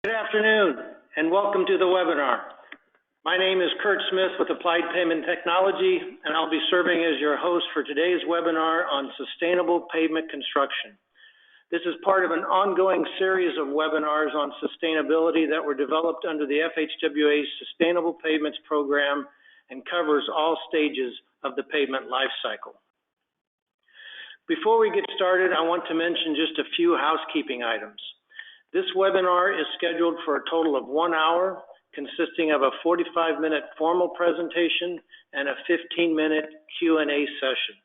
Good afternoon, and welcome to the webinar. My name is Kurt Smith with Applied Pavement Technology, and I'll be serving as your host for today's webinar on sustainable pavement construction. This is part of an ongoing series of webinars on sustainability that were developed under the FHWA Sustainable Pavements program and covers all stages of the pavement life cycle. Before we get started, I want to mention just a few housekeeping items. This webinar is scheduled for a total of 1 hour, consisting of a 45-minute formal presentation and a 15-minute Q&A session.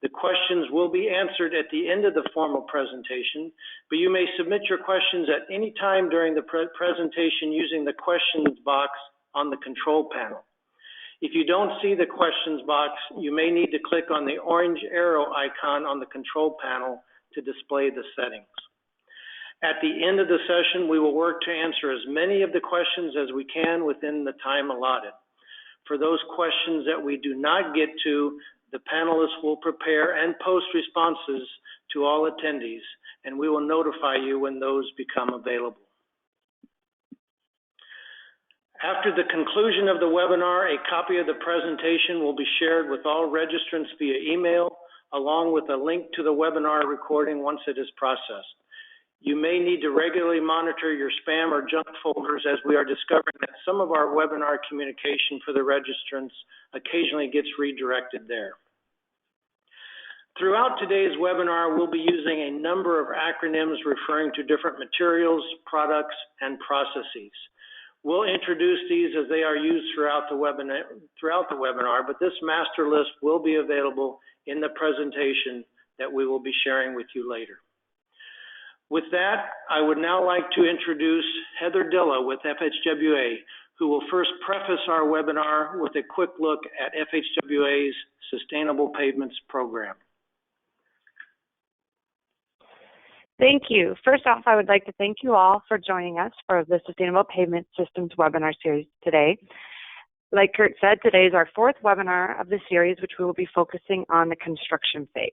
The questions will be answered at the end of the formal presentation, but you may submit your questions at any time during the presentation using the questions box on the control panel. If you don't see the questions box, you may need to click on the orange arrow icon on the control panel to display the settings. At the end of the session, we will work to answer as many of the questions as we can within the time allotted. For those questions that we do not get to, the panelists will prepare and post responses to all attendees, and we will notify you when those become available. After the conclusion of the webinar, a copy of the presentation will be shared with all registrants via email, along with a link to the webinar recording once it is processed. You may need to regularly monitor your spam or junk folders, as we are discovering that some of our webinar communication for the registrants occasionally gets redirected there. Throughout today's webinar, we'll be using a number of acronyms referring to different materials, products, and processes. We'll introduce these as they are used throughout the webinar, but this master list will be available in the presentation that we will be sharing with you later. With that, I would now like to introduce Heather Dilla with FHWA, who will first preface our webinar with a quick look at FHWA's Sustainable Pavements program. Thank you. First off, I would like to thank you all for joining us for the Sustainable Pavement Systems webinar series today. Like Kurt said, today is our fourth webinar of the series, which we will be focusing on the construction phase.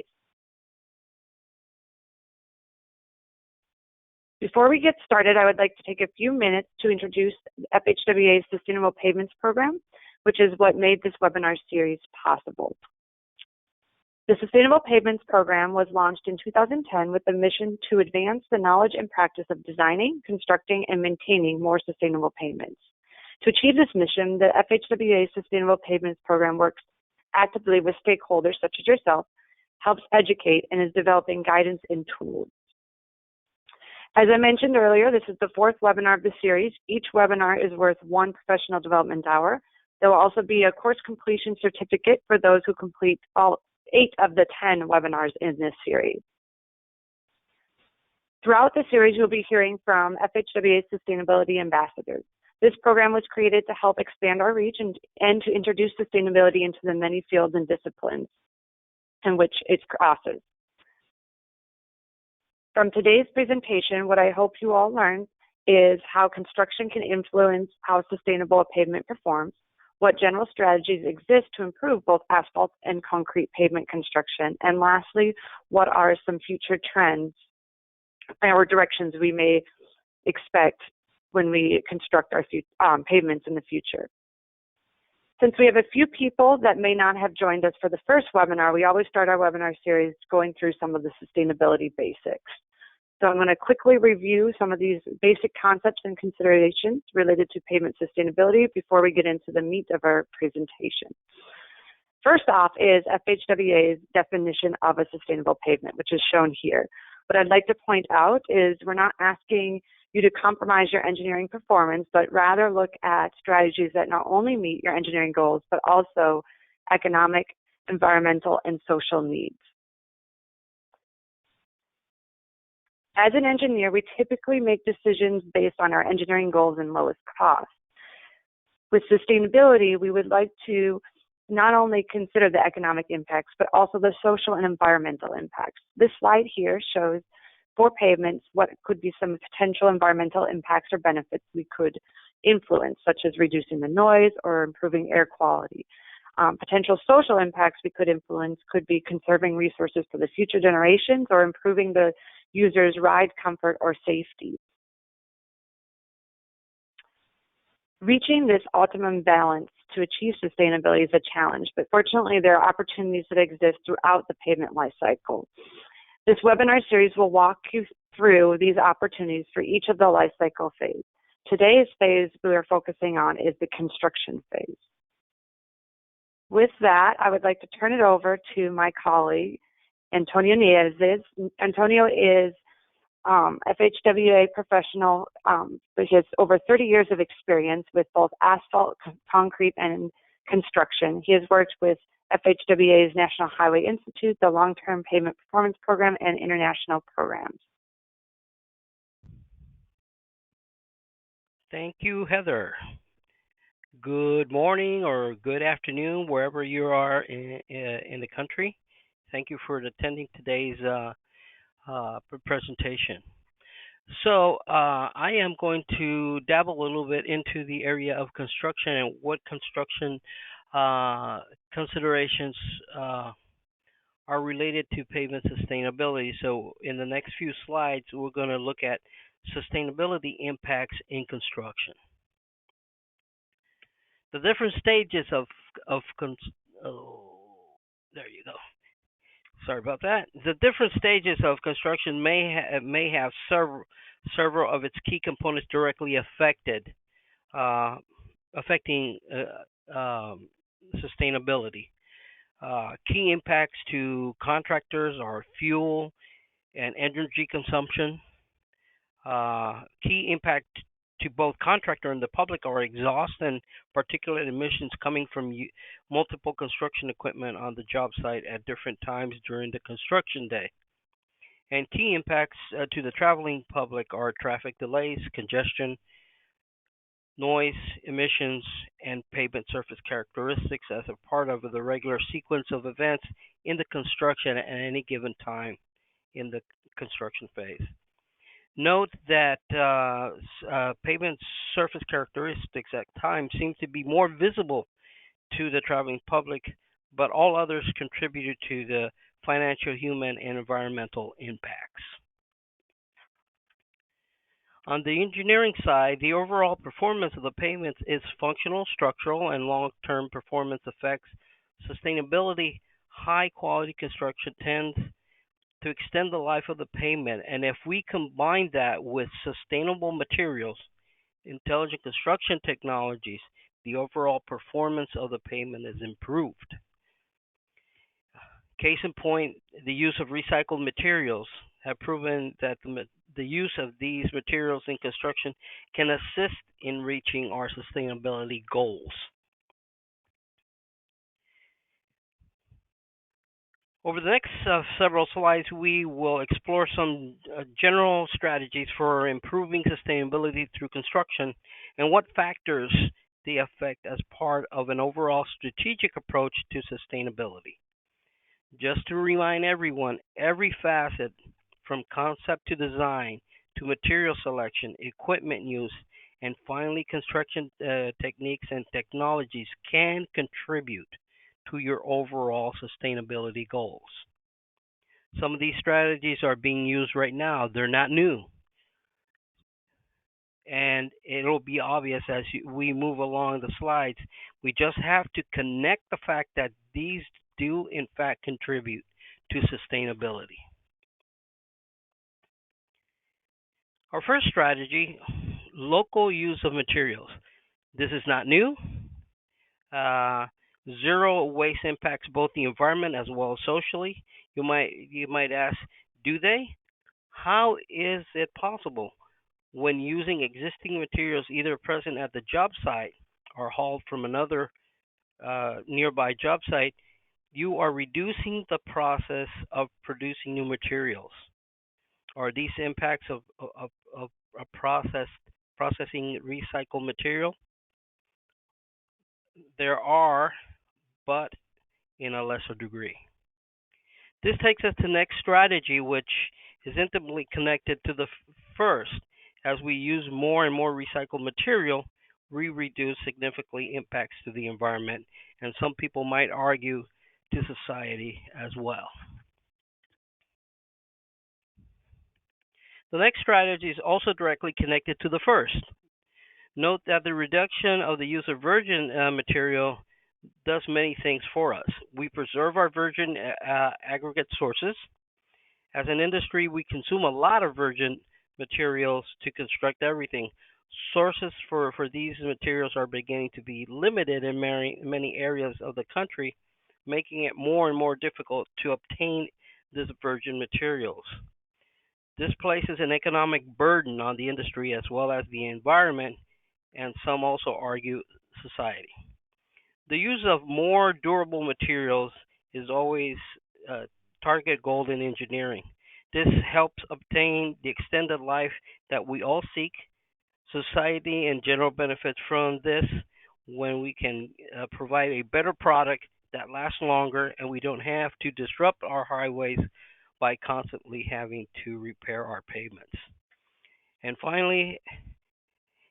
Before we get started, I would like to take a few minutes to introduce FHWA's Sustainable Pavements program, which is what made this webinar series possible. The Sustainable Pavements program was launched in 2010 with the mission to advance the knowledge and practice of designing, constructing, and maintaining more sustainable pavements. To achieve this mission, the FHWA Sustainable Pavements program works actively with stakeholders such as yourself, helps educate, and is developing guidance and tools. As I mentioned earlier, this is the fourth webinar of the series. Each webinar is worth 1 professional development hour. There will also be a course completion certificate for those who complete all 8 of the 10 webinars in this series. Throughout the series, you'll be hearing from FHWA Sustainability Ambassadors. This program was created to help expand our reach and to introduce sustainability into the many fields and disciplines in which it crosses. From today's presentation, what I hope you all learn is how construction can influence how sustainable a pavement performs, what general strategies exist to improve both asphalt and concrete pavement construction, and lastly, what are some future trends or directions we may expect when we construct our pavements in the future. Since we have a few people that may not have joined us for the first webinar, we always start our webinar series going through some of the sustainability basics. So I'm going to quickly review some of these basic concepts and considerations related to pavement sustainability before we get into the meat of our presentation. First off is FHWA's definition of a sustainable pavement, which is shown here. What I'd like to point out is we're not asking you to compromise your engineering performance, but rather look at strategies that not only meet your engineering goals, but also economic, environmental, and social needs. As an engineer, we typically make decisions based on our engineering goals and lowest cost. With sustainability, we would like to not only consider the economic impacts, but also the social and environmental impacts. This slide here shows for pavements what could be some potential environmental impacts or benefits we could influence, such as reducing the noise or improving air quality. Potential social impacts we could influence could be conserving resources for the future generations or improving the user's ride comfort or safety. Reaching this optimum balance to achieve sustainability is a challenge, but fortunately there are opportunities that exist throughout the pavement life cycle. This webinar series will walk you through these opportunities for each of the life cycle phase. Today's phase we are focusing on is the construction phase. With that, I would like to turn it over to my colleague, Antonio Nieves. Antonio is FHWA professional, but he has over 30 years of experience with both asphalt, concrete, and construction. He has worked with FHWA's National Highway Institute, the Long-Term Pavement Performance Program, and international programs. Thank you, Heather. Good morning or good afternoon, wherever you are in the country. Thank you for attending today's presentation. So I am going to dabble a little bit into the area of construction and what construction considerations are related to pavement sustainability. So in the next few slides, we're going to look at sustainability impacts in construction. The different stages of there you go. Sorry about that. The different stages of construction may have several of its key components directly affecting sustainability. Key impacts to contractors are fuel and energy consumption. Key impact to both contractor and the public are exhaust and particulate emissions coming from multiple construction equipment on the job site at different times during the construction day. And key impacts to the traveling public are traffic delays, congestion, noise, emissions, and pavement surface characteristics as a part of the regular sequence of events in the construction at any given time in the construction phase. Note that pavement surface characteristics at times seem to be more visible to the traveling public, but all others contributed to the financial, human, and environmental impacts. On the engineering side, the overall performance of the pavements is functional, structural, and long-term performance effects. Sustainability, high-quality construction tends to extend the life of the pavement, and if we combine that with sustainable materials, intelligent construction technologies, the overall performance of the pavement is improved. Case in point, the use of recycled materials have proven that the use of these materials in construction can assist in reaching our sustainability goals. Over the next several slides, we will explore some general strategies for improving sustainability through construction and what factors they affect as part of an overall strategic approach to sustainability. Just to remind everyone, every facet from concept to design to material selection, equipment use, and finally construction techniques and technologies can contribute to your overall sustainability goals. Some of these strategies are being used right now. They're not new. And it'll be obvious as we move along the slides. We just have to connect the fact that these do in fact contribute to sustainability. Our first strategy, local use of materials. This is not new. Zero waste impacts both the environment as well as socially. You might ask, do they? How is it possible? When using existing materials either present at the job site or hauled from another nearby job site, you are reducing the process of producing new materials. Are these impacts of processing recycled material? There are, but in a lesser degree. This takes us to the next strategy, which is intimately connected to the first. As we use more and more recycled material, we reduce significantly impacts to the environment, and some people might argue to society as well. The next strategy is also directly connected to the first. Note that the reduction of the use of virgin material does many things for us. We preserve our virgin aggregate sources. As an industry, we consume a lot of virgin materials to construct everything. Sources for these materials are beginning to be limited in many areas of the country, making it more and more difficult to obtain these virgin materials. This places an economic burden on the industry as well as the environment, and some also argue society. The use of more durable materials is always a target goal in engineering. This helps obtain the extended life that we all seek. Society in general benefits from this when we can provide a better product that lasts longer and we don't have to disrupt our highways by constantly having to repair our pavements. And finally,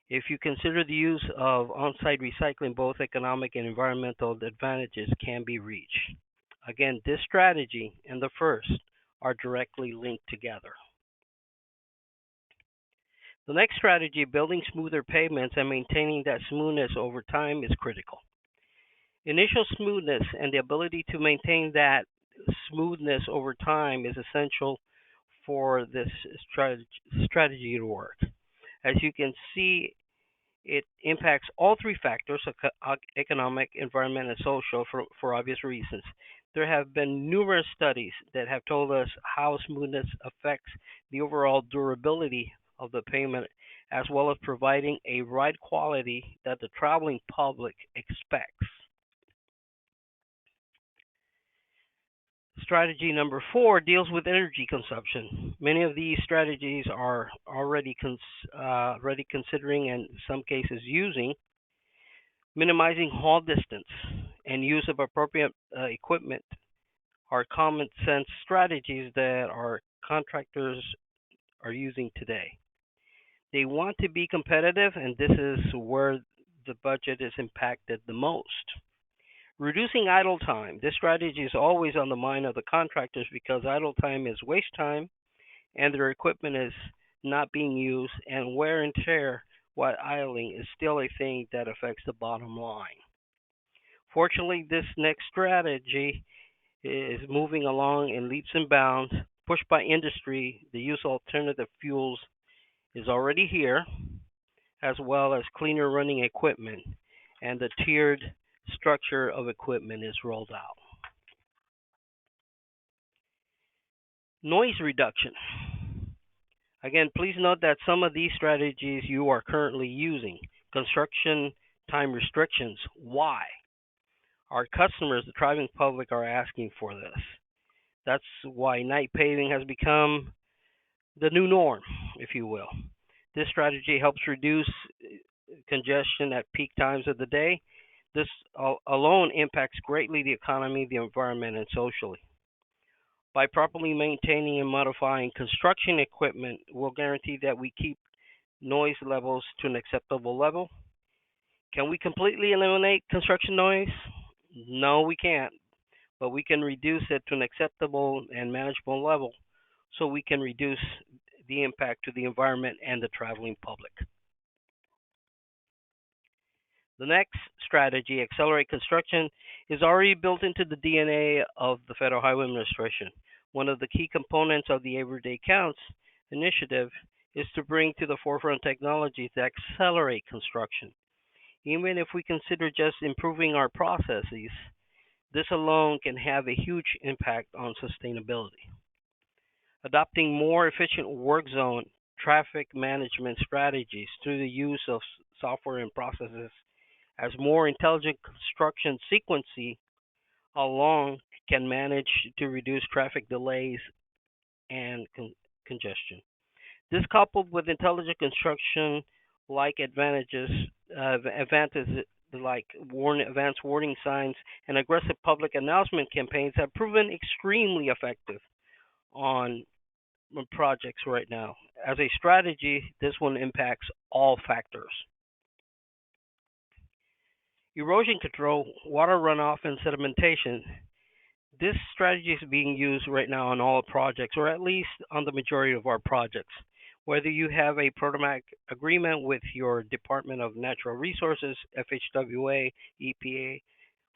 if you consider the use of on-site recycling, both economic and environmental advantages can be reached. Again, this strategy and the first are directly linked together. The next strategy, building smoother pavements and maintaining that smoothness over time, is critical. Initial smoothness and the ability to maintain that smoothness over time is essential for this strategy to work. As you can see, it impacts all three factors: economic, environment, and social, for obvious reasons. There have been numerous studies that have told us how smoothness affects the overall durability of the pavement, as well as providing a ride quality that the traveling public expects. Strategy number 4 deals with energy consumption. Many of these strategies are already considering, and in some cases using, minimizing haul distance and use of appropriate equipment are common sense strategies that our contractors are using today. They want to be competitive, and this is where the budget is impacted the most. Reducing idle time. This strategy is always on the mind of the contractors because idle time is waste time and their equipment is not being used, and wear and tear while idling is still a thing that affects the bottom line. Fortunately, this next strategy is moving along in leaps and bounds. Pushed by industry, the use of alternative fuels is already here, as well as cleaner running equipment, and the tiered structure of equipment is rolled out. Noise reduction. Again, please note that some of these strategies you are currently using. Construction time restrictions. Why? Our customers, the driving public, are asking for this. That's why night paving has become the new norm, if you will. This strategy helps reduce congestion at peak times of the day. This alone impacts greatly the economy, the environment, and socially. By properly maintaining and modifying construction equipment, we'll guarantee that we keep noise levels to an acceptable level. Can we completely eliminate construction noise? No, we can't, but we can reduce it to an acceptable and manageable level so we can reduce the impact to the environment and the traveling public. The next strategy, accelerate construction, is already built into the DNA of the Federal Highway Administration. One of the key components of the Everyday Counts initiative is to bring to the forefront technologies that accelerate construction. Even if we consider just improving our processes, this alone can have a huge impact on sustainability. Adopting more efficient work zone traffic management strategies through the use of software and processes as more intelligent construction sequencing along can manage to reduce traffic delays and congestion. This coupled with intelligent construction like advantages like advanced warning signs and aggressive public announcement campaigns have proven extremely effective on projects right now. As a strategy, this one impacts all factors. Erosion control, water runoff, and sedimentation. This strategy is being used right now on all projects, or at least on the majority of our projects. Whether you have a programmatic agreement with your Department of Natural Resources, FHWA, EPA,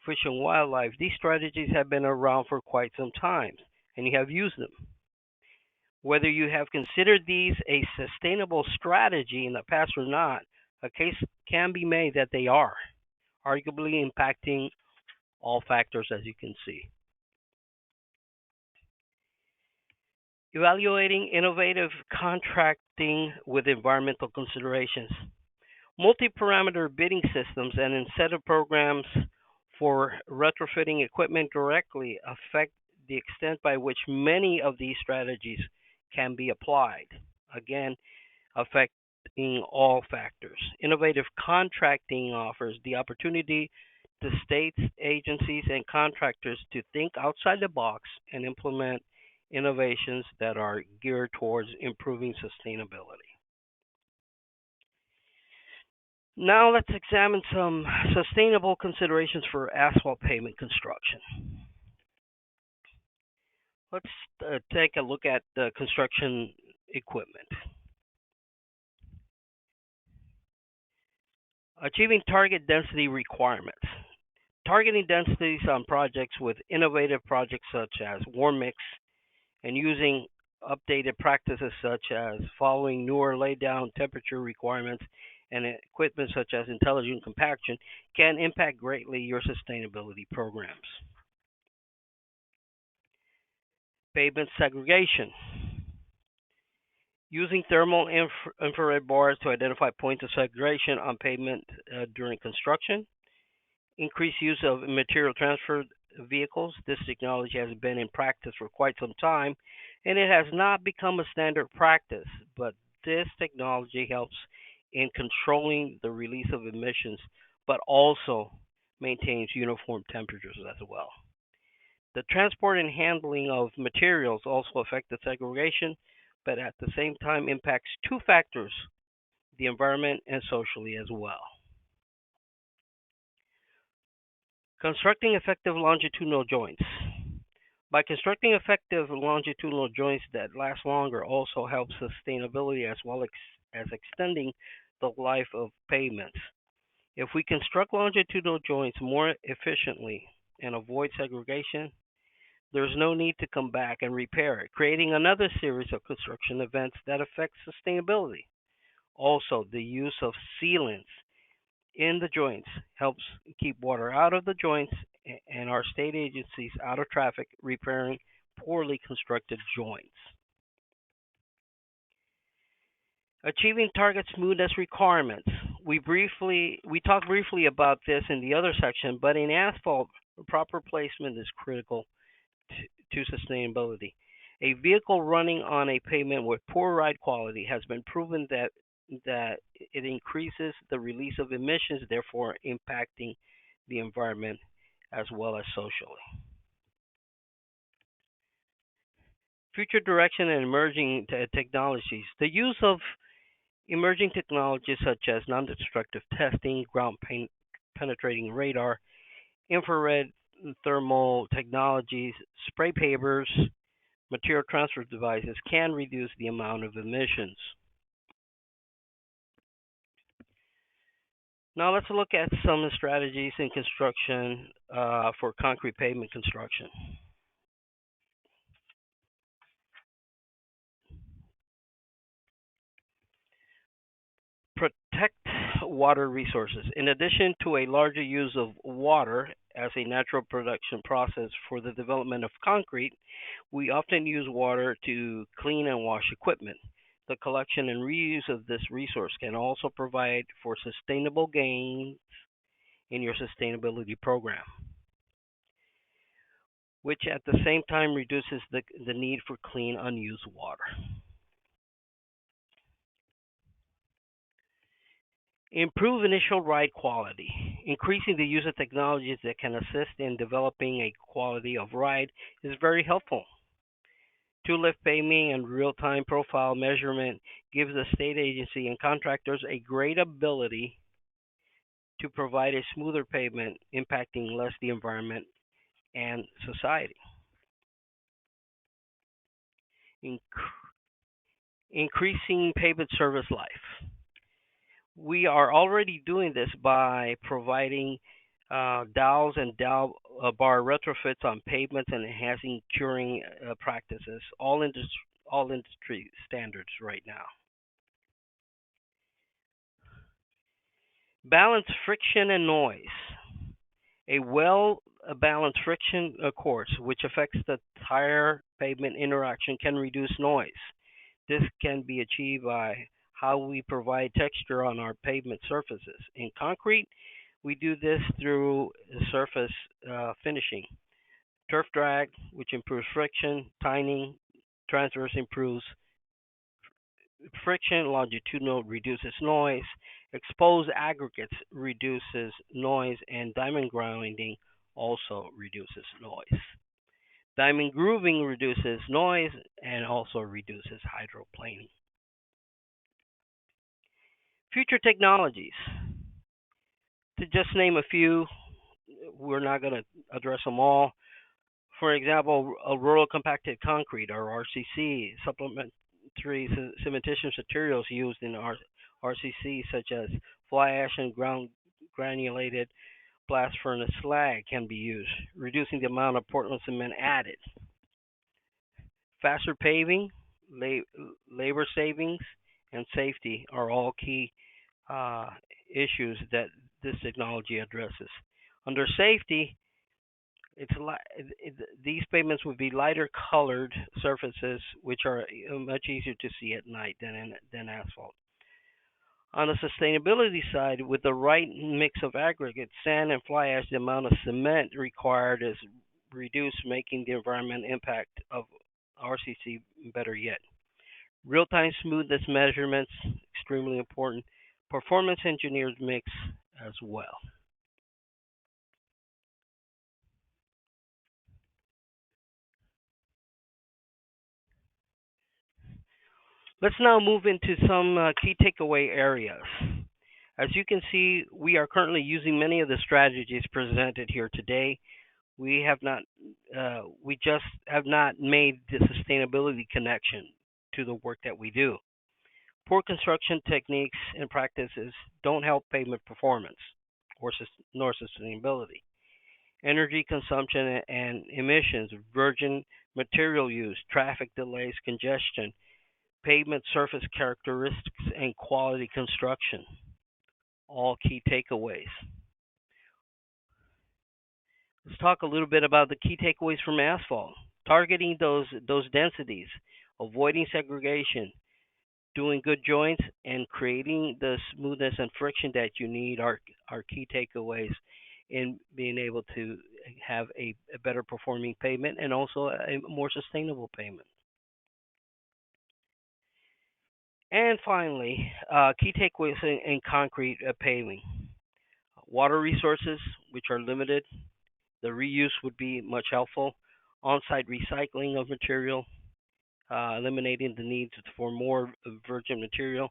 Fish and Wildlife, these strategies have been around for quite some time and you have used them. Whether you have considered these a sustainable strategy in the past or not, a case can be made that they are, arguably impacting all factors as you can see. Evaluating innovative contracting with environmental considerations. Multi-parameter bidding systems and incentive programs for retrofitting equipment directly affect the extent by which many of these strategies can be applied. Again, affecting all factors. Innovative contracting offers the opportunity to states, agencies, and contractors to think outside the box and implement innovations that are geared towards improving sustainability. Now let's examine some sustainable considerations for asphalt pavement construction. Let's take a look at the construction equipment. Achieving target density requirements. Targeting densities on projects with innovative projects such as warm mix and using updated practices such as following newer laydown temperature requirements and equipment such as intelligent compaction can impact greatly your sustainability programs. Pavement segregation. Using thermal infrared bars to identify points of segregation on pavement during construction. Increased use of material transfer vehicles. This technology has been in practice for quite some time, and it has not become a standard practice, but this technology helps in controlling the release of emissions, but also maintains uniform temperatures as well. The transport and handling of materials also affect the segregation, but at the same time impacts two factors, the environment and socially as well. Constructing effective longitudinal joints. By constructing effective longitudinal joints that last longer also helps sustainability as well as extending the life of pavements. If we construct longitudinal joints more efficiently and avoid segregation, there's no need to come back and repair it, creating another series of construction events that affect sustainability. Also, the use of sealants in the joints helps keep water out of the joints and our state agencies out of traffic repairing poorly constructed joints. Achieving target smoothness requirements. We talked briefly about this in the other section, but in asphalt, proper placement is critical to sustainability. A vehicle running on a pavement with poor ride quality has been proven that it increases the release of emissions, therefore impacting the environment as well as socially. Future direction and emerging technologies. The use of emerging technologies such as non-destructive testing, ground penetrating radar, infrared thermal technologies, spray pavers, material transfer devices can reduce the amount of emissions. Now let's look at some strategies in construction for concrete pavement construction. Protect water resources. In addition to a larger use of water as a natural production process for the development of concrete, we often use water to clean and wash equipment. The collection and reuse of this resource can also provide for sustainable gains in your sustainability program, which at the same time reduces the need for clean, unused water. Improve initial ride quality. Increasing the use of technologies that can assist in developing a quality of ride is very helpful. Two-lift paving and real-time profile measurement gives the state agency and contractors a great ability to provide a smoother pavement, impacting less the environment and society. increasing pavement service life. We are already doing this by providing dowels and dowel bar retrofits on pavements and enhancing curing practices, all industry standards right now. Balance friction and noise. A well-balanced friction course, which affects the tire pavement interaction, can reduce noise. This can be achieved by how we provide texture on our pavement surfaces. In concrete, we do this through surface finishing. Turf drag, which improves friction, tining, transverse improves friction, longitudinal reduces noise, exposed aggregates reduces noise, and diamond grinding also reduces noise. Diamond grooving reduces noise and also reduces hydroplaning. Future technologies. To just name a few, we're not going to address them all. For example, a rural compacted concrete or RCC, supplementary cementitious materials used in RCC such as fly ash and ground granulated blast furnace slag can be used, reducing the amount of Portland cement added. Faster paving, labor savings, and safety are all key issues that this technology addresses. Under safety, these pavements would be lighter colored surfaces, which are much easier to see at night than asphalt. On the sustainability side, with the right mix of aggregates, sand, and fly ash, the amount of cement required is reduced, making the environmental impact of RCC better yet. Real-time smoothness measurements, extremely important. Performance engineered mix as well. Let's now move into some key takeaway areas. As you can see, we are currently using many of the strategies presented here today. We just have not made the sustainability connection to the work that we do. Poor construction techniques and practices don't help pavement performance nor sustainability. Energy consumption and emissions, virgin material use, traffic delays, congestion, pavement surface characteristics, and quality construction, all key takeaways. Let's talk a little bit about the key takeaways from asphalt. Targeting those densities, avoiding segregation, doing good joints, and creating the smoothness and friction that you need are key takeaways in being able to have a better performing pavement and also a more sustainable pavement. And finally, key takeaways in concrete paving. Water resources, which are limited. The reuse would be much helpful. On-site recycling of material, eliminating the needs for more virgin material.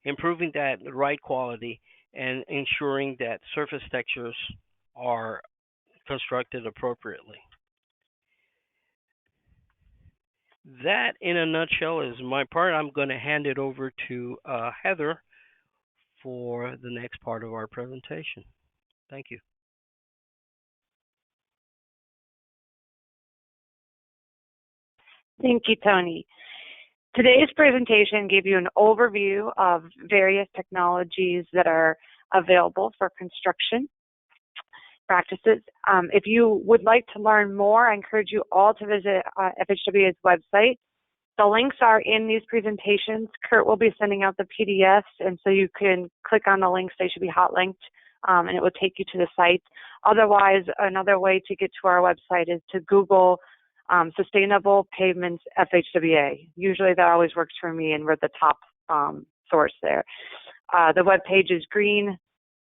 Improving that right quality and ensuring that surface textures are constructed appropriately. That, in a nutshell, is my part. I'm going to hand it over to Heather for the next part of our presentation. Thank you. Thank you, Tony. Today's presentation gave you an overview of various technologies that are available for construction practices. If you would like to learn more, I encourage you all to visit FHWA's website. The links are in these presentations. Kurt will be sending out the PDFs, and so you can click on the links. They should be hot linked, and it will take you to the site. Otherwise, another way to get to our website is to Google Sustainable Pavements FHWA. Usually that always works for me, and we're the top source there. The web page is green,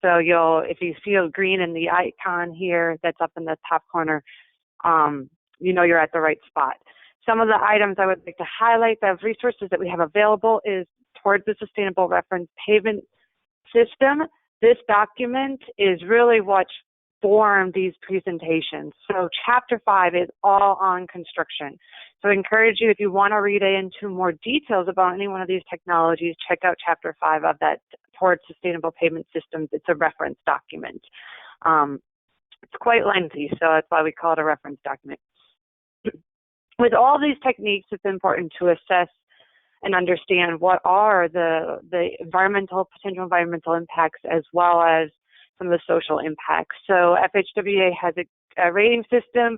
so if you see a green in the icon here that's up in the top corner, you know you're at the right spot. Some of the items I would like to highlight, the resources that we have available is towards the Sustainable Reference Pavement System. This document is really what inform these presentations. So Chapter 5 is all on construction. So I encourage you, if you want to read into more details about any one of these technologies, check out Chapter 5 of that Towards Sustainable Pavement Systems. It's a reference document. It's quite lengthy, so that's why we call it a reference document. With all these techniques, it's important to assess and understand what are the potential environmental impacts, as well as some of the social impacts. So FHWA has a rating system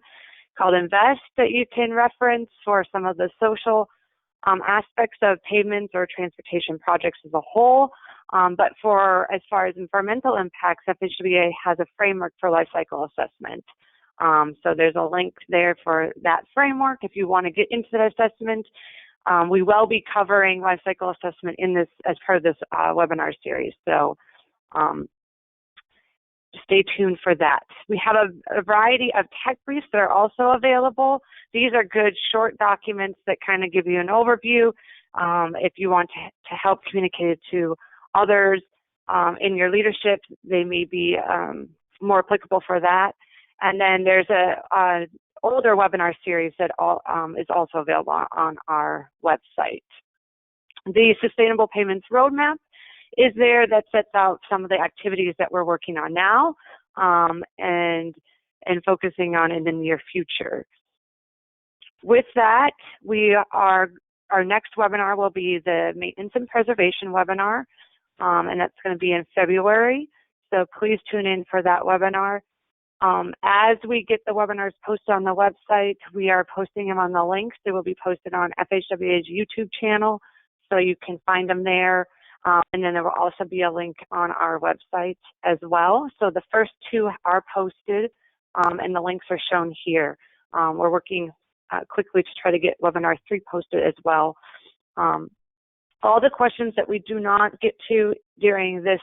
called INVEST that you can reference for some of the social aspects of pavements or transportation projects as a whole. But as far as environmental impacts, FHWA has a framework for life cycle assessment. So there's a link there for that framework if you want to get into that assessment. We will be covering life cycle assessment in this as part of this webinar series. So stay tuned for that. We have a variety of tech briefs that are also available. These are good short documents that kind of give you an overview. If you want to help communicate it to others in your leadership, they may be more applicable for that. And then there's a older webinar series that is also available on our website. The Sustainable Pavements Roadmap is there that sets out some of the activities that we're working on now and focusing on in the near future. With that, our next webinar will be the Maintenance and Preservation webinar, and that's going to be in February. So please tune in for that webinar. As we get the webinars posted on the website, we are posting them on the links. They will be posted on FHWA's YouTube channel, so you can find them there. And then there will also be a link on our website as well. So the first two are posted, and the links are shown here. We're working quickly to try to get webinar 3 posted as well. All the questions that we do not get to during this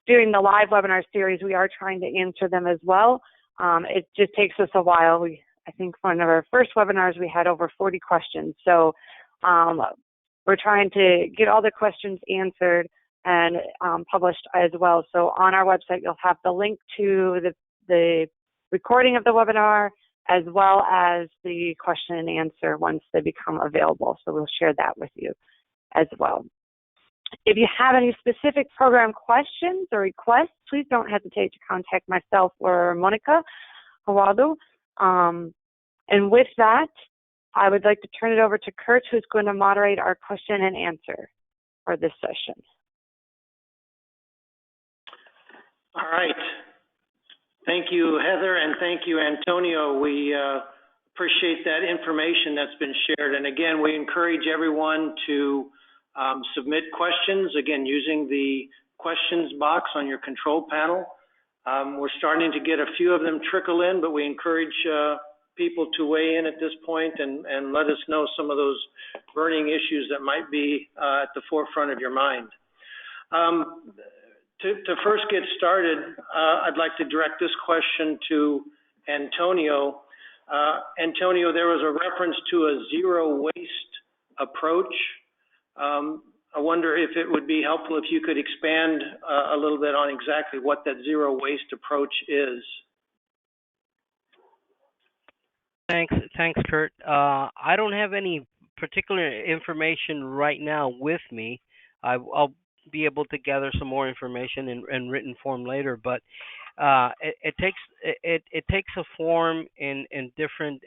during the live webinar series, we are trying to answer them as well. It just takes us a while. I think one of our first webinars, we had over 40 questions. So we're trying to get all the questions answered and published as well. So on our website, you'll have the link to the recording of the webinar, as well as the question and answer once they become available. So we'll share that with you as well. If you have any specific program questions or requests, please don't hesitate to contact myself or Monica Hawadu. And with that, I would like to turn it over to Kurt, who's going to moderate our question and answer for this session. All right. Thank you, Heather, and thank you, Antonio. We appreciate that information that's been shared. And again, we encourage everyone to submit questions, again, using the questions box on your control panel. We're starting to get a few of them trickle in, but we encourage people to weigh in at this point and let us know some of those burning issues that might be at the forefront of your mind. To first get started, I'd like to direct this question to Antonio. Antonio, there was a reference to a zero waste approach. I wonder if it would be helpful if you could expand a little bit on exactly what that zero waste approach is. Thanks, Kurt. I don't have any particular information right now with me. I'll be able to gather some more information in written form later, but it takes a form in different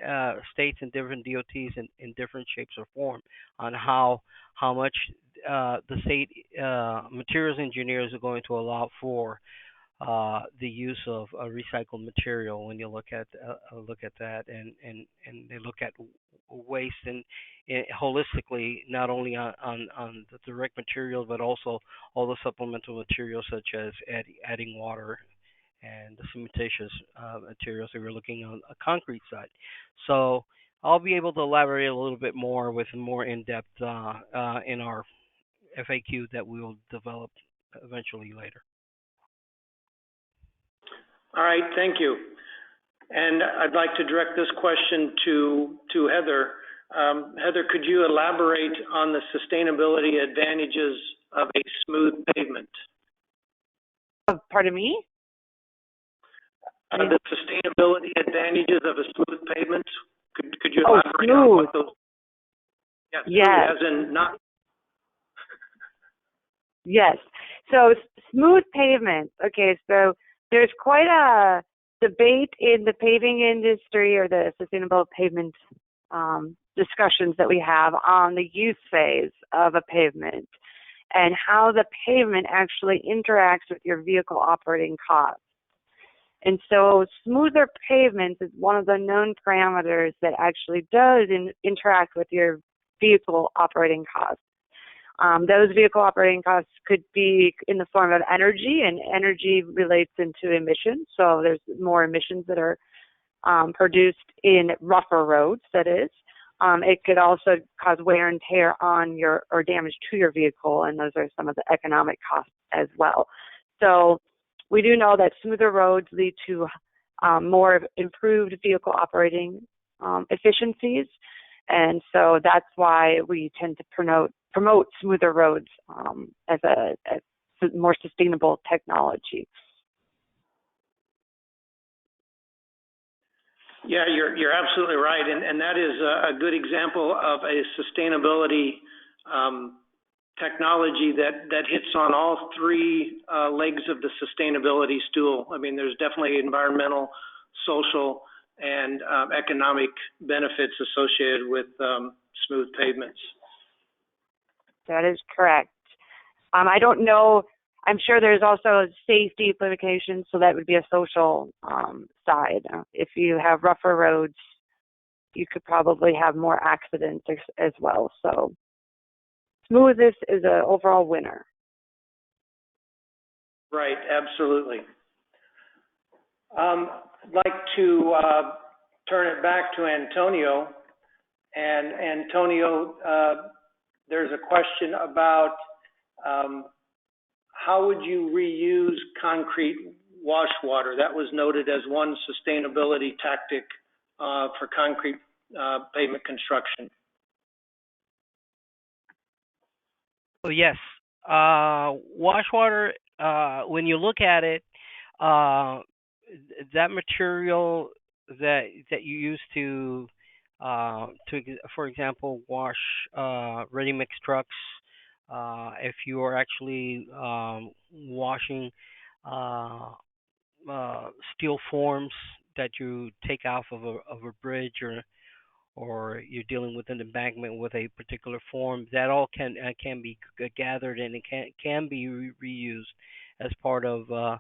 states and different DOTs in different shapes or form on how much the state materials engineers are going to allow for the use of recycled material. When you look at that and they look at waste and holistically, not only on the direct material, but also all the supplemental materials such as adding water and the cementitious materials that we're looking on a concrete side. So I'll be able to elaborate a little bit more with more in-depth in our FAQ that we will develop eventually later. All right, thank you. And I'd like to direct this question to Heather. Heather, could you elaborate on the sustainability advantages of a smooth pavement? Pardon me? The sustainability advantages of a smooth pavement. Could you Oh, elaborate on smooth. what those? Yeah, smooth, Yes. as in not. Yes. So smooth pavements. Okay, so there's quite a debate in the paving industry or the sustainable pavement discussions that we have on the use phase of a pavement and how the pavement actually interacts with your vehicle operating costs. And so smoother pavements is one of the known parameters that actually does interact with your vehicle operating costs. Those vehicle operating costs could be in the form of energy, and energy relates into emissions. So there's more emissions that are produced in rougher roads, that is. It could also cause wear and tear on your or damage to your vehicle, and those are some of the economic costs as well. So we do know that smoother roads lead to more improved vehicle operating efficiencies, and so that's why we tend to promote smoother roads as a more sustainable technology. Yeah, you're absolutely right, and that is a good example of a sustainability technology that hits on all three legs of the sustainability stool. I mean, there's definitely environmental, social, and economic benefits associated with smooth pavements. That is correct. I don't know. I'm sure there's also safety implications, so that would be a social side. If you have rougher roads, you could probably have more accidents as well. So smoothness is an overall winner. Right, absolutely. I'd like to turn it back to Antonio. And Antonio, there's a question about how would you reuse concrete wash water? That was noted as one sustainability tactic for concrete pavement construction. Oh, yes. Wash water, when you look at it, that material that you use for example, wash ready mix trucks. If you are actually washing steel forms that you take off of a bridge, or you're dealing with an embankment with a particular form, that all can be gathered, and it can be reused as part of the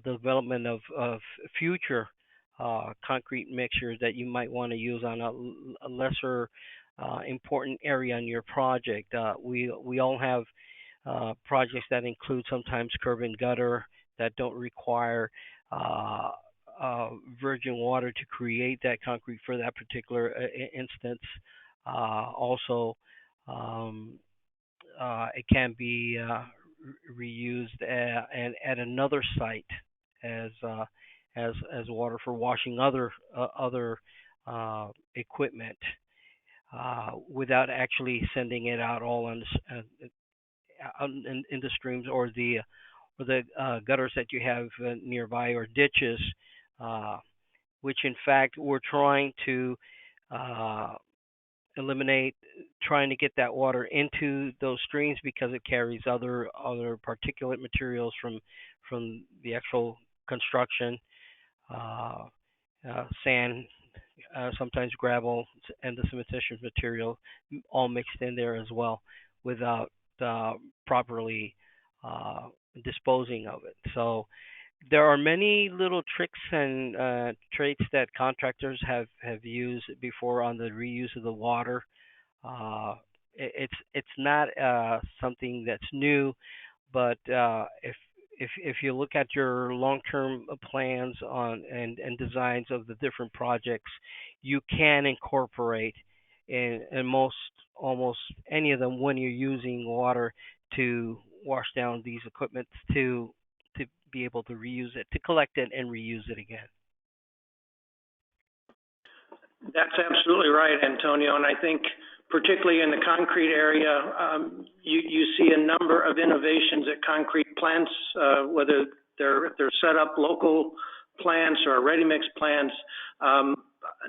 development of future concrete mixtures that you might want to use on a lesser important area on your project. We all have projects that include sometimes curb and gutter that don't require virgin water to create that concrete for that particular instance. Also, it can be reused and at another site as water for washing other equipment without actually sending it out all out in the streams or the gutters that you have nearby, or ditches, which in fact we're trying to eliminate, trying to get that water into those streams because it carries other particulate materials from the actual construction, sand, sometimes gravel, and the cementitious material, all mixed in there as well without properly disposing of it. So there are many little tricks and traits that contractors have used before on the reuse of the water. It's not something that's new, but if you look at your long-term plans and designs of the different projects, you can incorporate in almost any of them when you're using water to wash down these equipment to be able to reuse it, to collect it and reuse it again. That's absolutely right, Antonio. And I think particularly in the concrete area, you see a number of innovations at concrete plants, whether if they're set up local plants or ready-mix plants, a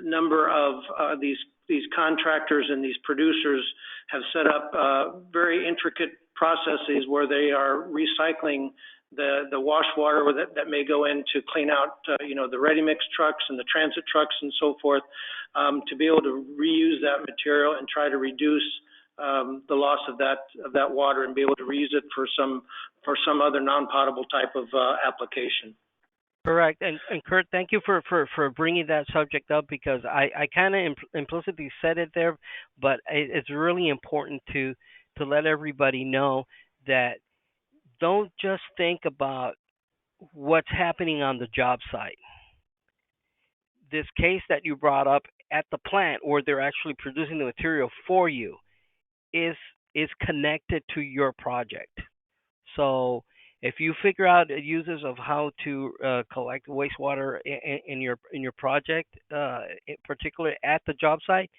number of these contractors and these producers have set up very intricate processes where they are recycling the wash water that may go in to clean out, the ready-mix trucks and the transit trucks and so forth, to be able to reuse that material and try to reduce the loss of that water and be able to reuse it for some other non-potable type of application. Correct. And Kurt, thank you for bringing that subject up, because I kind of implicitly said it there, but it's really important to let everybody know that don't just think about what's happening on the job site. This case that you brought up at the plant, or they're actually producing the material for you, is connected to your project. So if you figure out uses of how to collect wastewater in your project, particularly at the job site,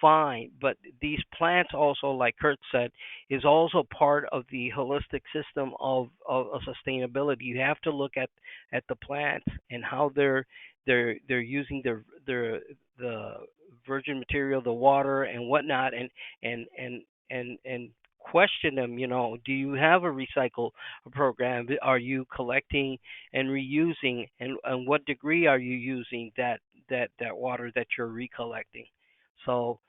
fine. But these plants also, like Kurt said, is also part of the holistic system of sustainability. You have to look at the plants and how they're using the virgin material, the water and whatnot, and question them. Do you have a recycle program? Are you collecting and reusing, and what degree are you using that water that you're recollecting? So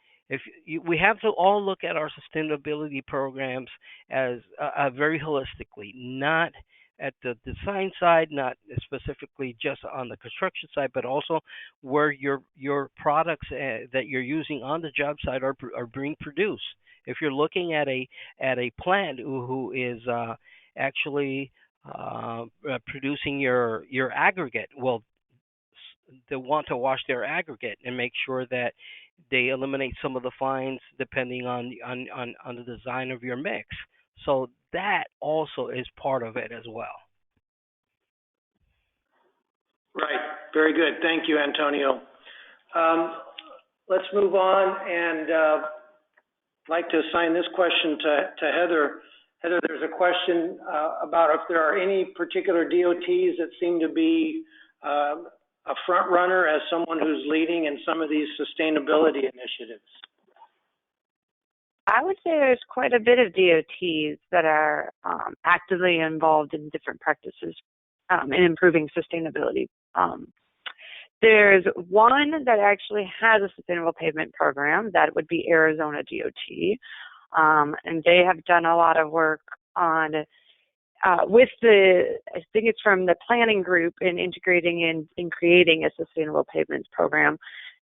we have to all look at our sustainability programs as very holistically, not at the design side, not specifically just on the construction side, but also where your products that you're using on the job site are being produced. If you're looking at a plant who is actually producing your aggregate, well, they want to wash their aggregate and make sure that they eliminate some of the fines depending on the design of your mix. So that also is part of it as well. Right. Very good. Thank you, Antonio. Let's move on, and I'd like to assign this question to Heather. Heather, there's a question about if there are any particular DOTs that seem to be a front runner as someone who's leading in some of these sustainability initiatives. I would say there's quite a bit of DOTs that are actively involved in different practices in improving sustainability. There's one that actually has a sustainable pavement program. That would be Arizona DOT. And they have done a lot of work on with I think it's from the planning group in integrating in creating a sustainable pavements program.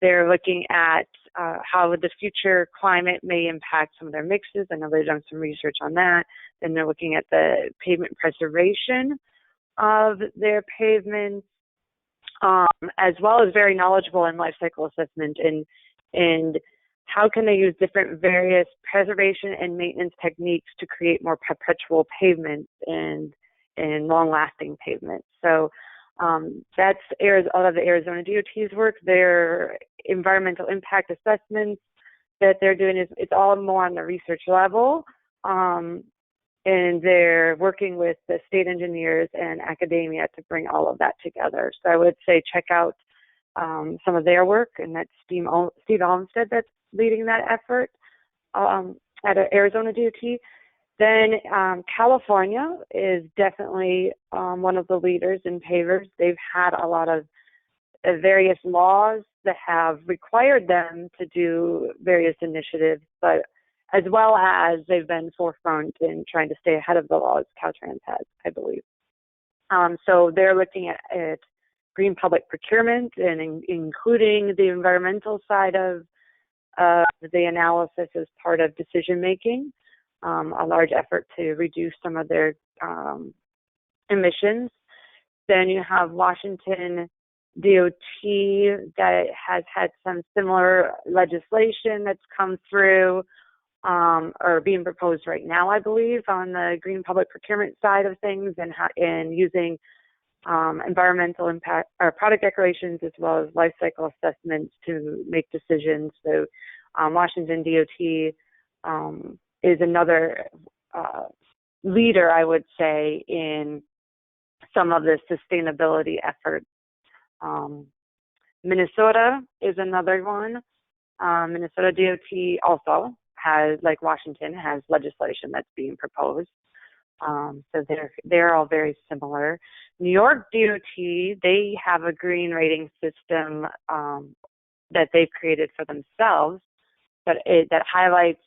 They're looking at how the future climate may impact some of their mixes. I know they've done some research on that. Then they're looking at the pavement preservation of their pavements, as well as very knowledgeable in life cycle assessment and how can they use different various preservation and maintenance techniques to create more perpetual pavements and long-lasting pavements. So that's a lot of the Arizona DOT's work. Their environmental impact assessments that they're doing it's all more on the research level, and they're working with the state engineers and academia to bring all of that together. So I would say check out some of their work, and that's Steve Olmsted that's leading that effort at Arizona DOT. Then California is definitely one of the leaders in pavers. They've had a lot of various laws that have required them to do various initiatives, but as well as they've been forefront in trying to stay ahead of the laws. Caltrans has, I believe. So they're looking at green public procurement and including the environmental side of the analysis as part of decision making. A large effort to reduce some of their emissions. Then you have Washington DOT that has had some similar legislation that's come through or being proposed right now, I believe, on the green public procurement side of things, and using environmental impact or product declarations as well as life cycle assessments to make decisions. So Washington DOT is another leader, I would say, in some of the sustainability efforts. Minnesota is another one. Minnesota DOT also has, like Washington, has legislation that's being proposed. So they're all very similar. New York DOT, they have a green rating system that they've created for themselves that highlights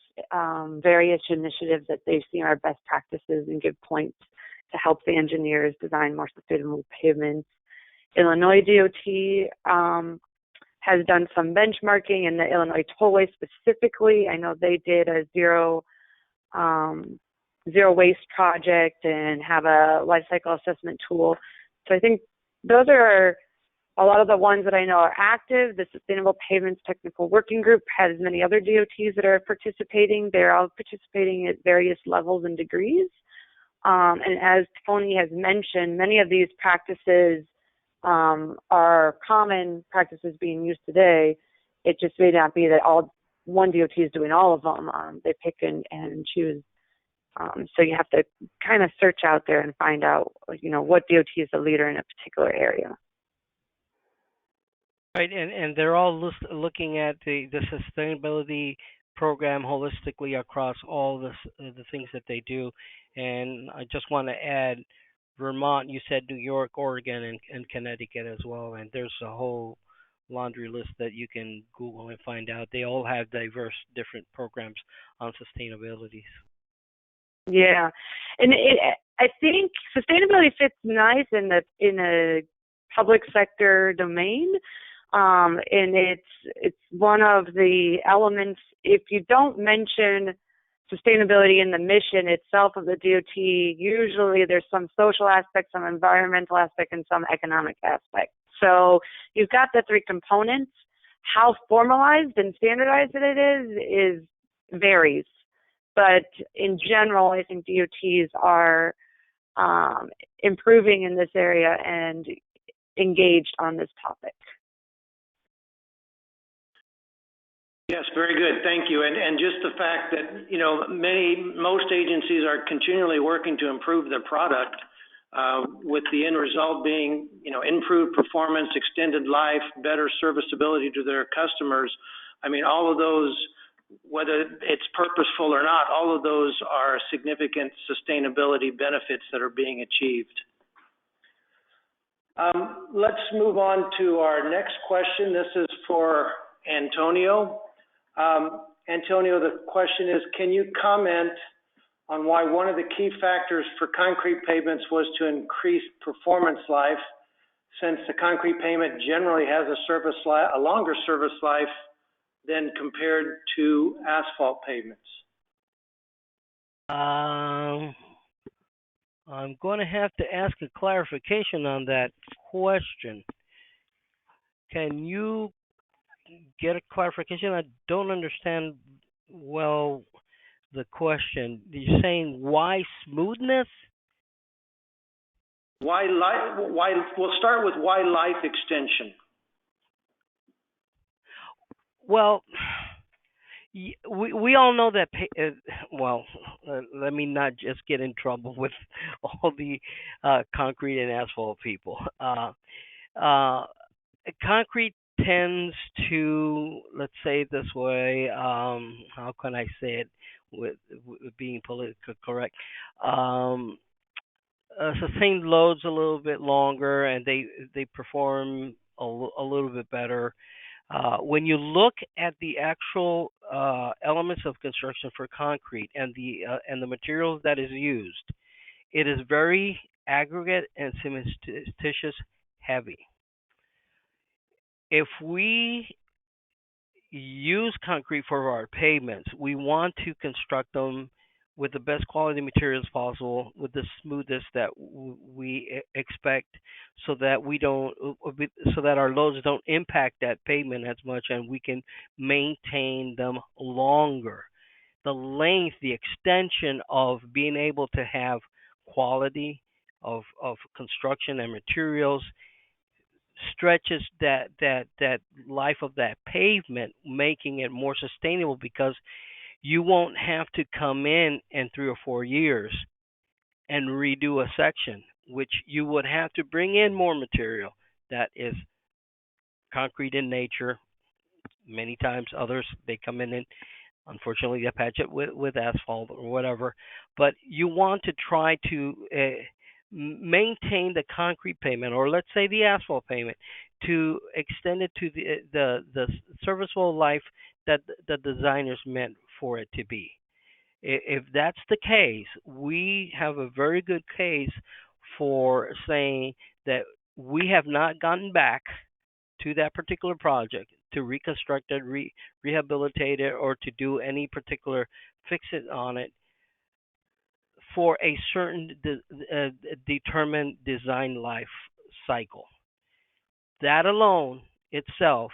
various initiatives that they've seen are best practices and give points to help the engineers design more sustainable pavements. Illinois DOT has done some benchmarking in the Illinois Tollway specifically. I know they did a zero waste project and have a life cycle assessment tool. So I think those are a lot of the ones that I know are active. The Sustainable Pavements Technical Working Group has many other DOTs that are participating. They're all participating at various levels and degrees. And as Tony has mentioned, many of these practices are common practices being used today. It just may not be that one DOT is doing all of them. They pick and choose. So you have to kind of search out there and find out, what DOT is the leader in a particular area. Right, and they're all looking at the sustainability program holistically across all the things that they do. And I just want to add, Vermont, you said New York, Oregon, and Connecticut as well. And there's a whole laundry list that you can Google and find out. They all have diverse, different programs on sustainability. Yeah, and I think sustainability fits nice in a public sector domain. And it's one of the elements. If you don't mention sustainability in the mission itself of the DOT, usually there's some social aspect, some environmental aspect, and some economic aspect. So you've got the three components. How formalized and standardized it is varies. But in general, I think DOTs are improving in this area and engaged on this topic. Yes, very good. Thank you. And just the fact that, most agencies are continually working to improve their product, with the end result being, improved performance, extended life, better serviceability to their customers. I mean, all of those, whether it's purposeful or not, all of those are significant sustainability benefits that are being achieved. Let's move on to our next question. This is for Antonio. Antonio, the question is, can you comment on why one of the key factors for concrete pavements was to increase performance life, since the concrete pavement generally has a longer service life than compared to asphalt pavements? I'm going to have to ask a clarification on that question. Can you get a clarification? I don't understand well the question. You're saying why smoothness? Why we'll start with why life extension. Well, we all know that. Let me not just get in trouble with all the concrete and asphalt people. Concrete tends to, let's say it this way, how can I say it with being politically correct? Sustained loads a little bit longer, and they perform a little bit better. When you look at the actual elements of construction for concrete and the materials that is used, it is very aggregate and cementitious heavy. If we use concrete for our pavements, we want to construct them with the best quality materials possible, with the smoothest that we expect, so that our loads don't impact that pavement as much, and we can maintain them longer. The length, the extension of being able to have quality of construction and materials stretches that life of that pavement, making it more sustainable, because you won't have to come in 3 or 4 years and redo a section. which you would have to bring in more material that is concrete in nature. Many times others, they come in and unfortunately they patch it with asphalt or whatever. But you want to try to maintain the concrete pavement, or let's say the asphalt pavement, to extend it to the serviceable life that the designers meant for it to be. If that's the case, we have a very good case for saying that we have not gotten back to that particular project to reconstruct it, rehabilitate it, or to do any particular fix it on it for a certain determined design life cycle. That alone itself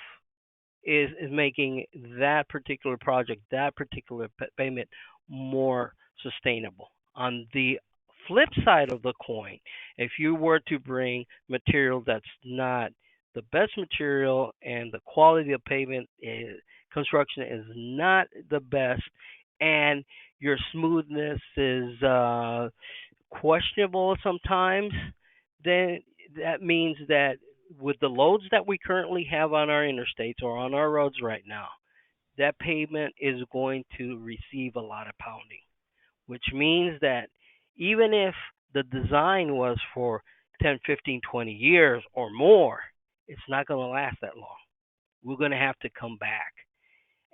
is making that particular project, that particular payment more sustainable. On the flip side of the coin, if you were to bring material that's not the best material and the quality of pavement construction is not the best, and your smoothness is questionable sometimes, then that means that with the loads that we currently have on our interstates or on our roads right now, that pavement is going to receive a lot of pounding, which means that even if the design was for 10, 15, 20 years or more, it's not going to last that long. We're going to have to come back.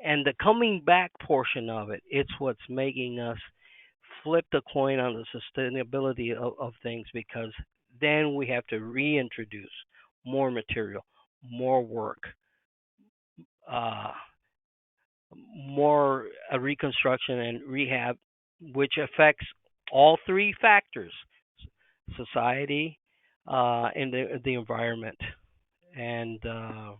And the coming back portion of it, it's what's making us flip the coin on the sustainability of things, because then we have to reintroduce more material, more work, uh, more reconstruction and rehab, which affects all three factors: society, and the environment, and um,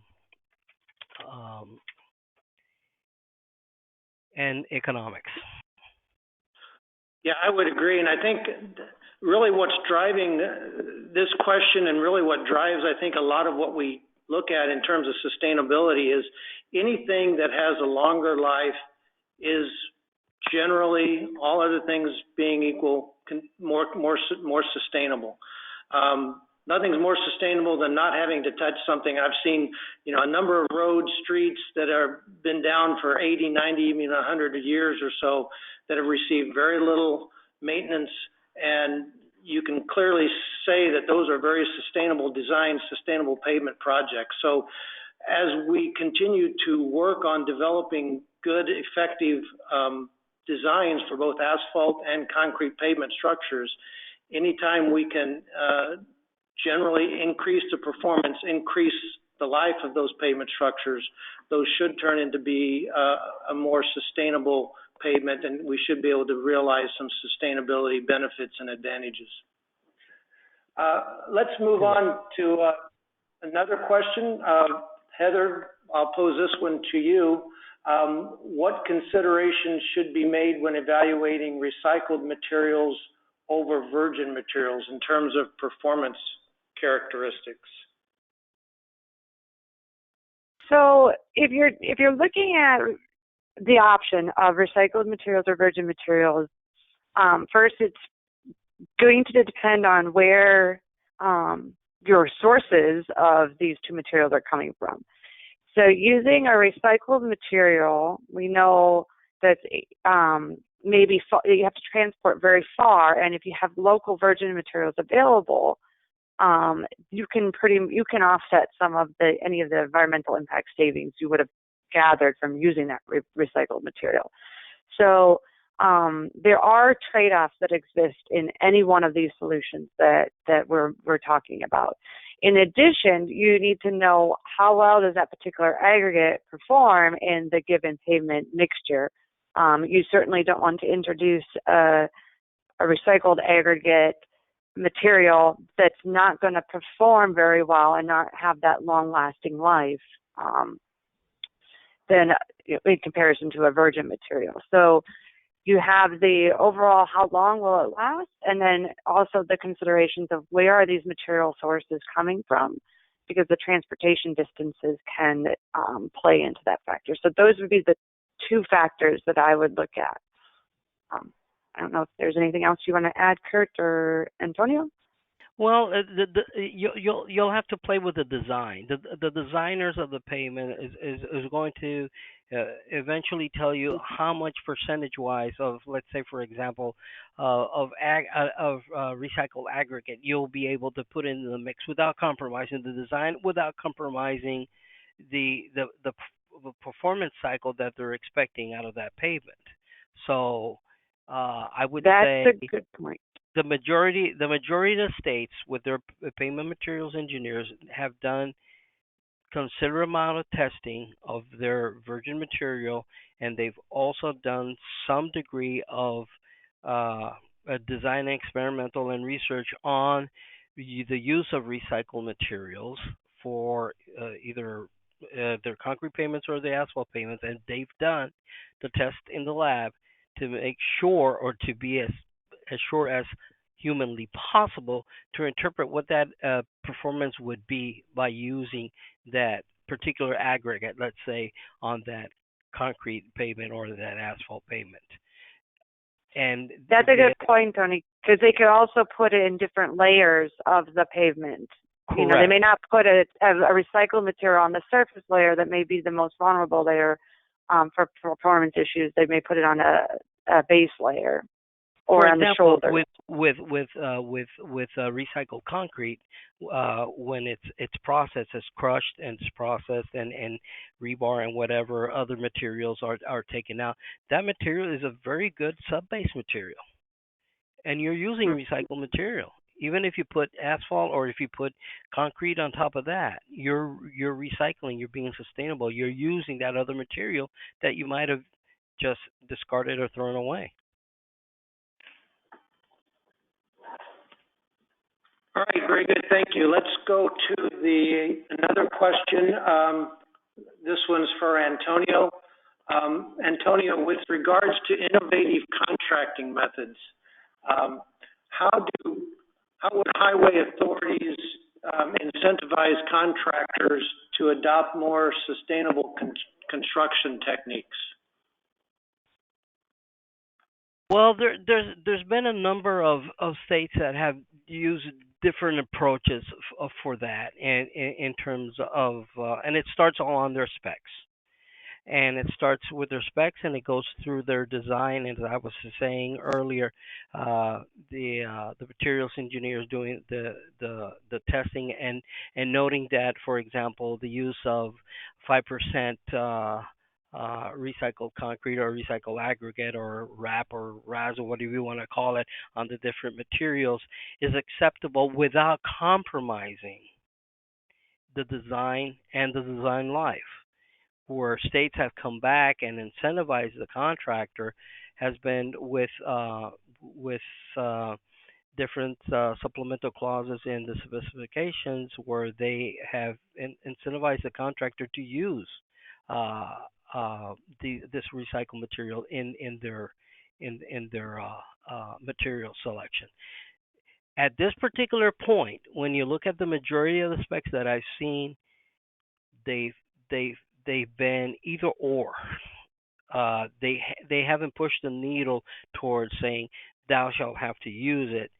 and economics. Yeah, I would agree, and I think really what's driving this question, and really what drives, I think, a lot of what we look at in terms of sustainability, is anything that has a longer life is generally, all other things being equal, more sustainable. Nothing's more sustainable than not having to touch something. I've seen, a number of roads, streets that have been down for 80, 90, even 100 years or so, that have received very little maintenance, and you can clearly say that those are very sustainable designs, sustainable pavement projects. So as we continue to work on developing good, effective designs for both asphalt and concrete pavement structures, anytime we can generally increase the performance, increase the life of those pavement structures, those should turn into be a more sustainable pavement, and we should be able to realize some sustainability benefits and advantages. Let's move on to another question. Heather, I'll pose this one to you. What considerations should be made when evaluating recycled materials over virgin materials in terms of performance characteristics? So if you're looking at the option of recycled materials or virgin materials, first it's going to depend on where your sources of these two materials are coming from. So using a recycled material, we know that maybe you have to transport very far, and if you have local virgin materials available, you can offset some of any of the environmental impact savings you would have gathered from using that recycled material. So there are trade-offs that exist in any one of these solutions that we're talking about. In addition, you need to know how well does that particular aggregate perform in the given pavement mixture. You certainly don't want to introduce a recycled aggregate material that's not going to perform very well and not have that long-lasting life than in comparison to a virgin material. So you have the overall how long will it last, and then also the considerations of where are these material sources coming from, because the transportation distances can play into that factor. So those would be the two factors that I would look at. I don't know if there's anything else you want to add, Kurt or Antonio? Well, you'll have to play with the design. The designers of the pavement is going to eventually tell you how much percentage wise of, let's say for example, of recycled aggregate you'll be able to put into the mix without compromising the design, without compromising the performance cycle that they're expecting out of that pavement. So I would That's say a good point. the majority of the states with their pavement materials engineers have done considerable amount of testing of their virgin material, and they've also done some degree of design experimental and research on the use of recycled materials for either their concrete pavements or the asphalt pavements, and they've done the test in the lab to make sure, or to be as sure as humanly possible, to interpret what that performance would be by using that particular aggregate, let's say, on that concrete pavement or that asphalt pavement. And That's a good point, Tony, because they could also put it in different layers of the pavement. You know, they may not put a recycled material on the surface layer that may be the most vulnerable layer for performance issues. They may put it on a base layer or for on the example, shoulder. with recycled concrete, when it's processed, it's crushed and it's processed, and rebar and whatever other materials are taken out. That material is a very good sub base material, and you're using recycled material. Even if you put asphalt or if you put concrete on top of that, you're recycling. You're being sustainable. You're using that other material that you might have just discarded or thrown away. All right, very good, thank you. Let's go to another question. This one's for Antonio. Antonio, with regards to innovative contracting methods, how would highway authorities incentivize contractors to adopt more sustainable construction techniques? Well, there's been a number of states that have used different approaches for that, and in terms of and it starts all on their specs, and it starts with their specs and it goes through their design. As I was saying earlier, the materials engineers doing the testing and noting that, for example, the use of 5% recycled concrete or recycled aggregate or wrap or RAS or whatever you want to call it on the different materials is acceptable without compromising the design and the design life. Where states have come back and incentivized the contractor has been with different supplemental clauses in the specifications, where they have incentivized the contractor to use uh, this recycled material in their material selection. At this particular point, when you look at the majority of the specs that I've seen, they've they've they've been either or. They haven't pushed the needle towards saying thou shalt have to use it.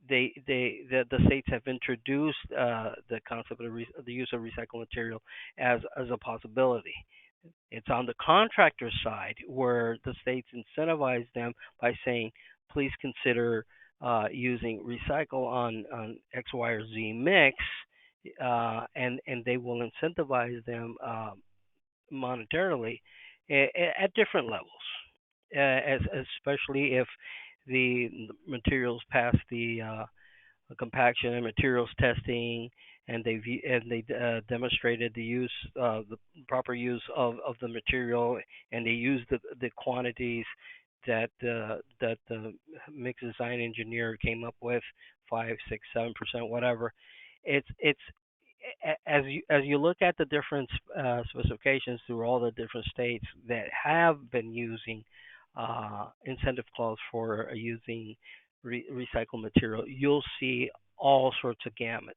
The states have introduced the concept of the use of recycled material as a possibility. It's on the contractor side where the states incentivize them by saying, please consider using recycle on X, Y, or Z mix, and they will incentivize them monetarily at different levels, as especially if the materials pass the compaction and materials testing, and they demonstrated the proper use of the material, and they used the quantities that the mix design engineer came up with, 5, 6, 7%, whatever. It's as you look at the different specifications through all the different states that have been using incentive clause for using recycled material, you'll see all sorts of gamuts.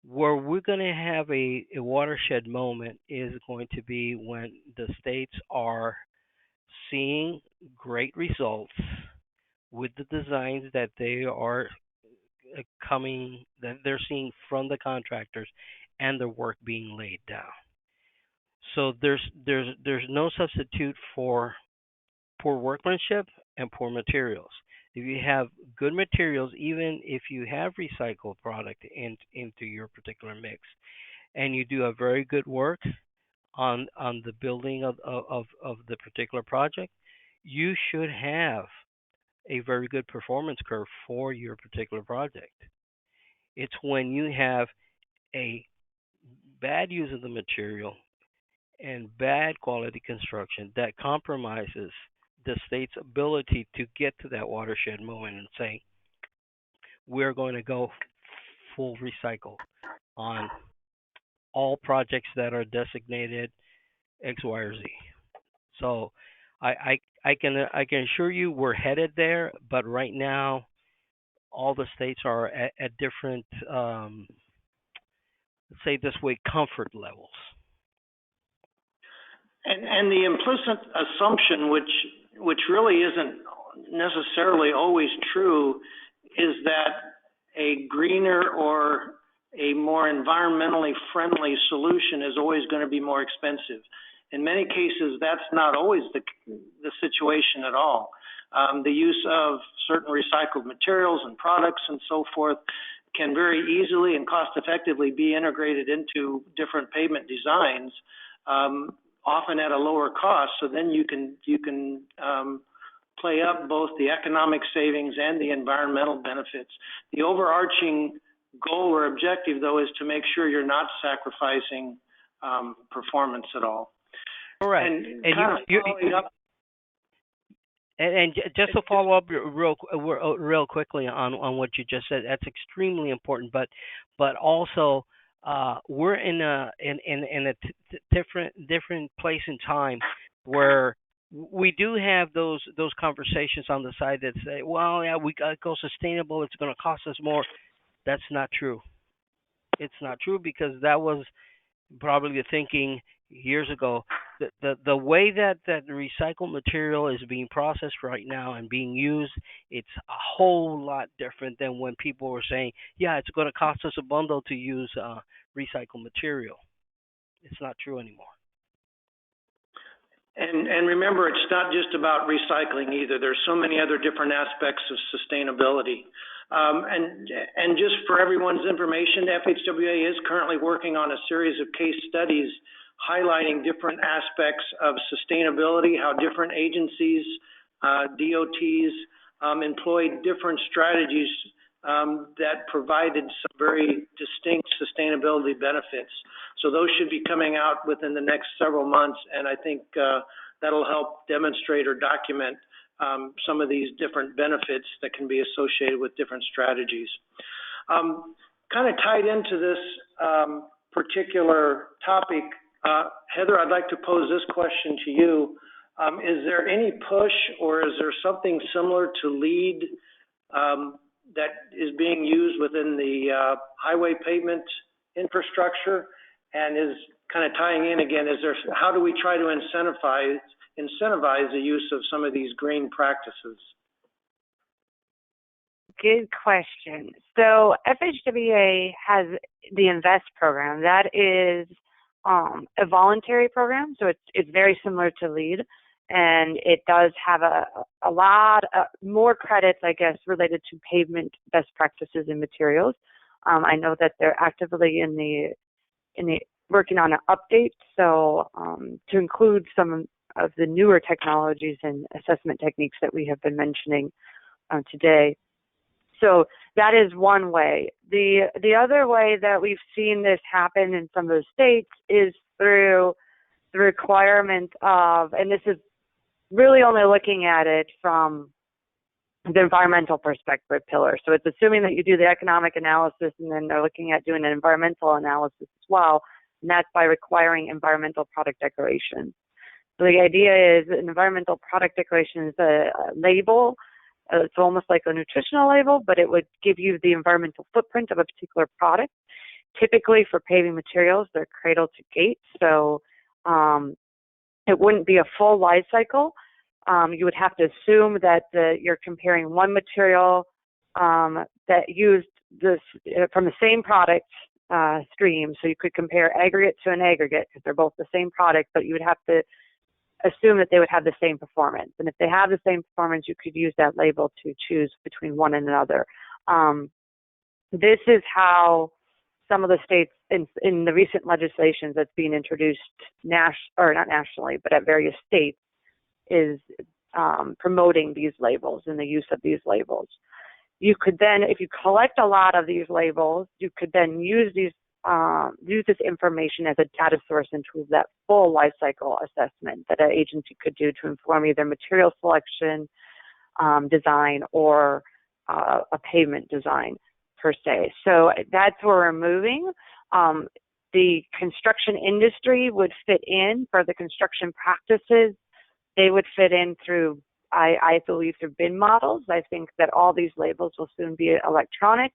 Where we're going to have a watershed moment is going to be when the states are seeing great results with the designs that they are coming that they're seeing from the contractors and their work being laid down. So there's no substitute for poor workmanship and poor materials. If you have good materials, even if you have recycled product into your particular mix, and you do a very good work on the building of the particular project, you should have a very good performance curve for your particular project. It's when you have a bad use of the material and bad quality construction that compromises the state's ability to get to that watershed moment and say, we're going to go full recycle on all projects that are designated X, Y, or Z. So I can assure you we're headed there, but right now all the states are at different, let's say this way, comfort levels. And the implicit assumption, which really isn't necessarily always true, is that a greener or a more environmentally friendly solution is always going to be more expensive. In many cases, that's not always the situation at all. The use of certain recycled materials and products and so forth can very easily and cost effectively be integrated into different pavement designs, often at a lower cost. So then you can play up both the economic savings and the environmental benefits. The overarching goal or objective, though, is to make sure you're not sacrificing performance at all. Correct. And just to follow up real quickly on what you just said, that's extremely important. But also, we're in a different place in time where we do have those conversations on the side that say, well, yeah, we got to go sustainable. It's going to cost us more. That's not true. It's not true, because that was probably the thinking years ago. The way that the recycled material is being processed right now and being used, it's a whole lot different than when people were saying, yeah, it's going to cost us a bundle to use recycled material. It's not true anymore. And remember, it's not just about recycling either. There's so many other different aspects of sustainability. And just for everyone's information, FHWA is currently working on a series of case studies highlighting different aspects of sustainability, how different agencies, DOTs, employed different strategies that provided some very distinct sustainability benefits. So those should be coming out within the next several months, and I think that'll help demonstrate or document some of these different benefits that can be associated with different strategies. Kind of tied into this particular topic, Heather, I'd like to pose this question to you. Is there any push, or is there something similar to LEED that is being used within the highway pavement infrastructure? And is kind of tying in again, how do we try to incentivize the use of some of these green practices? Good question. So FHWA has the INVEST program. That is a voluntary program, so it's very similar to LEED, and it does have a lot more credits, I guess, related to pavement best practices and materials. I know that they're actively in the working on an update, so to include some of the newer technologies and assessment techniques that we have been mentioning today. So that is one way. The other way that we've seen this happen in some of the states is through the requirement of, and this is really only looking at it from the environmental perspective pillar. So it's assuming that you do the economic analysis, and then they're looking at doing an environmental analysis as well, and that's by requiring environmental product declaration. So the idea is an environmental product declaration is a label. It's almost like a nutritional label, but it would give you the environmental footprint of a particular product. Typically for paving materials, they're cradle to gate, so it wouldn't be a full life cycle. You would have to assume that you're comparing one material that used from the same product stream. So you could compare aggregate to an aggregate because they're both the same product, but you would have to assume that they would have the same performance. And if they have the same performance, you could use that label to choose between one and another. This is how some of the states in the recent legislation that's being introduced not nationally, but at various states, is promoting these labels and the use of these labels. You could then, if you collect a lot of these labels, you could then use this information as a data source into that full life cycle assessment that an agency could do to inform either material selection, design, or a pavement design per se. So that's where we're moving. The construction industry would fit in for the construction practices. They would fit in through, I believe, through BIM models. I think that all these labels will soon be electronic,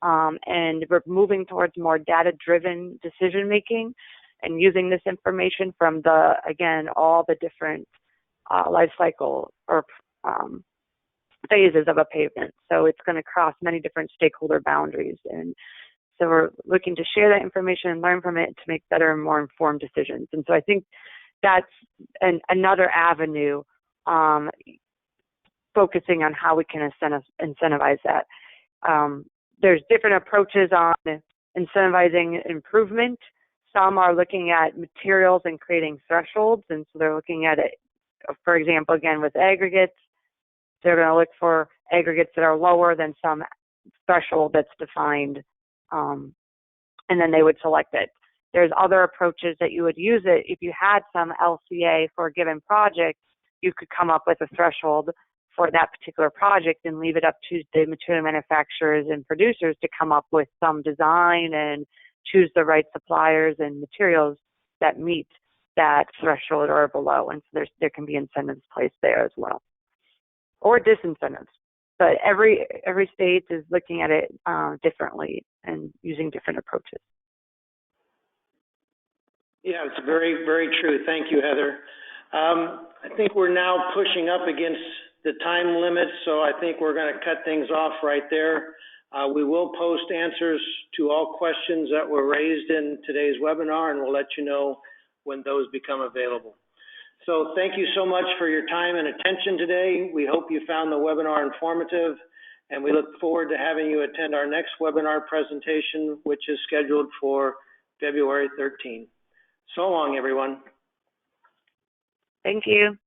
and we're moving towards more data-driven decision-making and using this information from all the different life cycle or phases of a pavement. So it's going to cross many different stakeholder boundaries. And so we're looking to share that information and learn from it to make better and more informed decisions. And so I think that's another avenue, focusing on how we can incentivize that. There's different approaches on incentivizing improvement. Some are looking at materials and creating thresholds, and so they're looking at it, for example, again, with aggregates, they're going to look for aggregates that are lower than some threshold that's defined, and then they would select it. There's other approaches that you would use it. If you had some LCA for a given project, you could come up with a threshold for that particular project and leave it up to the material manufacturers and producers to come up with some design and choose the right suppliers and materials that meet that threshold or below. And so there can be incentives placed there as well, or disincentives. But every state is looking at it differently and using different approaches. Yeah, it's very, very true. Thank you, Heather. I think we're now pushing up against the time limit, so I think we're going to cut things off right there. We will post answers to all questions that were raised in today's webinar, and we'll let you know when those become available. So thank you so much for your time and attention today. We hope you found the webinar informative, and we look forward to having you attend our next webinar presentation, which is scheduled for February 13th. So long, everyone. Thank you.